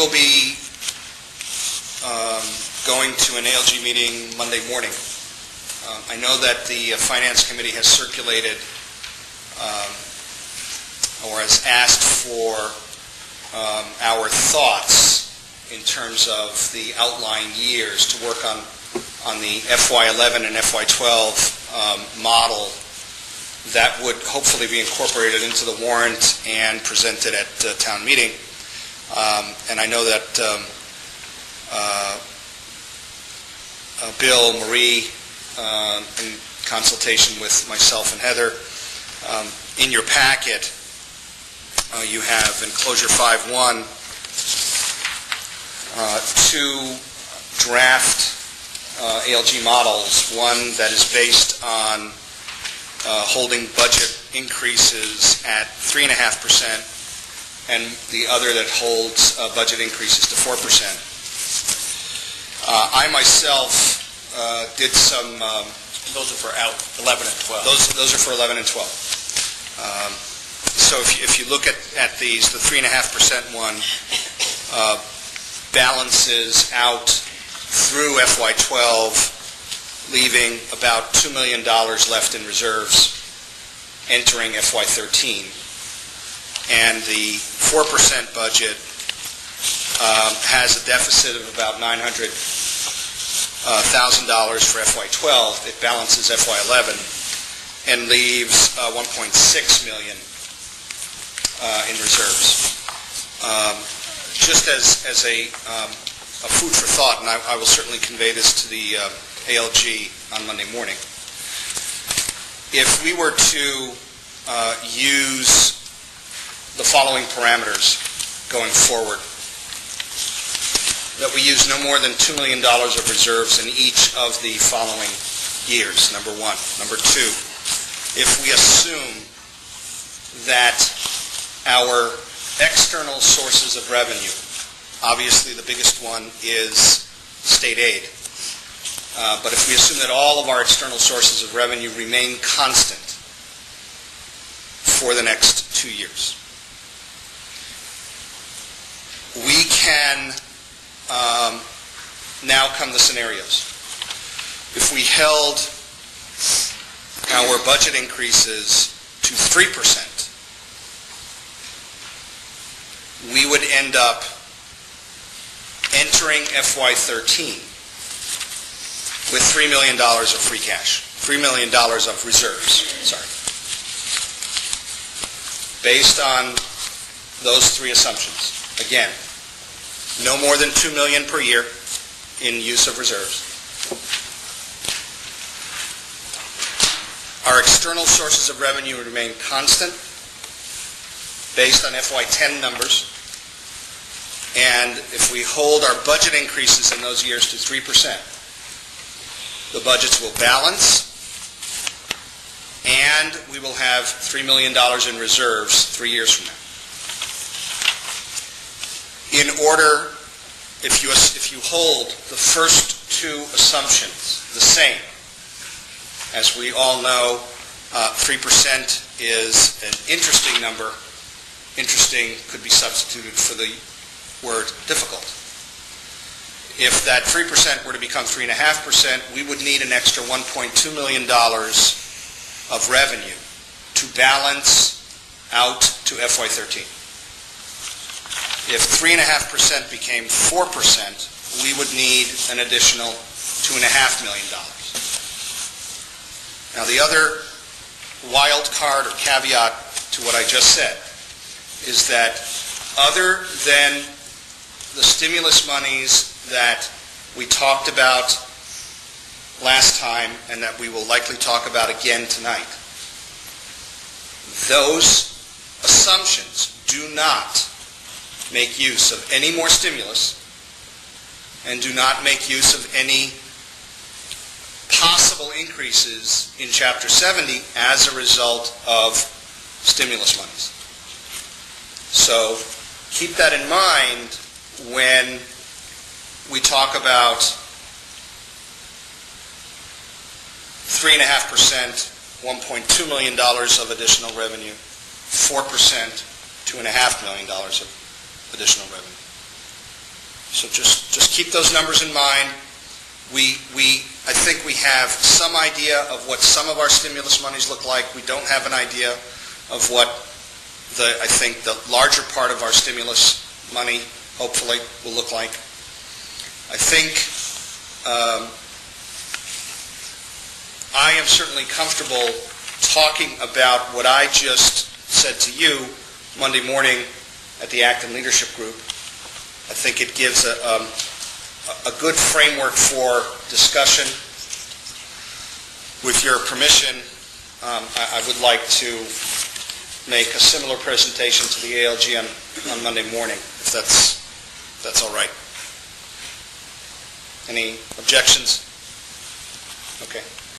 will be going to an ALG meeting Monday morning. I know that the Finance Committee has circulated or has asked for our thoughts in terms of the outlying years to work on the FY11 and FY12 model that would hopefully be incorporated into the warrant and presented at town meeting. And I know that Bill, Marie, in consultation with myself and Heather, in your packet, you have enclosure 5.1 two draft ALG models, one that is based on holding budget increases at 3.5%, and the other that holds budget increases to 4%. I myself did some... those are for 11 and 12. Those are for 11 and 12. So if you look at these, the 3.5% one balances out through FY12, leaving about $2 million left in reserves entering FY13. And the 4% budget has a deficit of about $900,000 for FY12. It balances FY11 and leaves $1.6 million in reserves. Just as a food for thought, and I will certainly convey this to the ALG on Monday morning. If we were to use the following parameters going forward, that we use no more than $2 million of reserves in each of the following years, number one. Number two, if we assume that our external sources of revenue, obviously the biggest one is state aid, but if we assume that all of our external sources of revenue remain constant for the next 2 years, we can now come the scenarios. If we held our budget increases to 3%, we would end up entering FY13 with $3 million of free cash, $3 million of reserves, based on those three assumptions. Again, no more than $2 million per year in use of reserves. Our external sources of revenue remain constant based on FY10 numbers. And if we hold our budget increases in those years to 3%, the budgets will balance, and we will have $3 million in reserves 3 years from now. In order, if you hold the first two assumptions the same, as we all know, 3% is an interesting number. Interesting could be substituted for the word difficult. If that 3% were to become 3.5%, we would need an extra $1.2 million of revenue to balance out to FY13. If 3.5% became 4%, we would need an additional $2.5 million. Now, the other wild card or caveat to what I just said is that other than the stimulus monies that we talked about last time and that we will likely talk about again tonight, those assumptions do not make use of any more stimulus and do not make use of any possible increases in Chapter 70 as a result of stimulus monies. So keep that in mind when we talk about 3.5%, $1.2 million of additional revenue, 4%, $2.5 million of additional revenue. So just keep those numbers in mind. I think we have some idea of what some of our stimulus monies look like. We don't have an idea of what I think the larger part of our stimulus money, hopefully, will look like. I think I am certainly comfortable talking about what I just said to you Monday morning at the Acton Leadership Group. I think it gives a good framework for discussion. With your permission, I would like to make a similar presentation to the ALG on Monday morning, if that's all right. Any objections? Okay.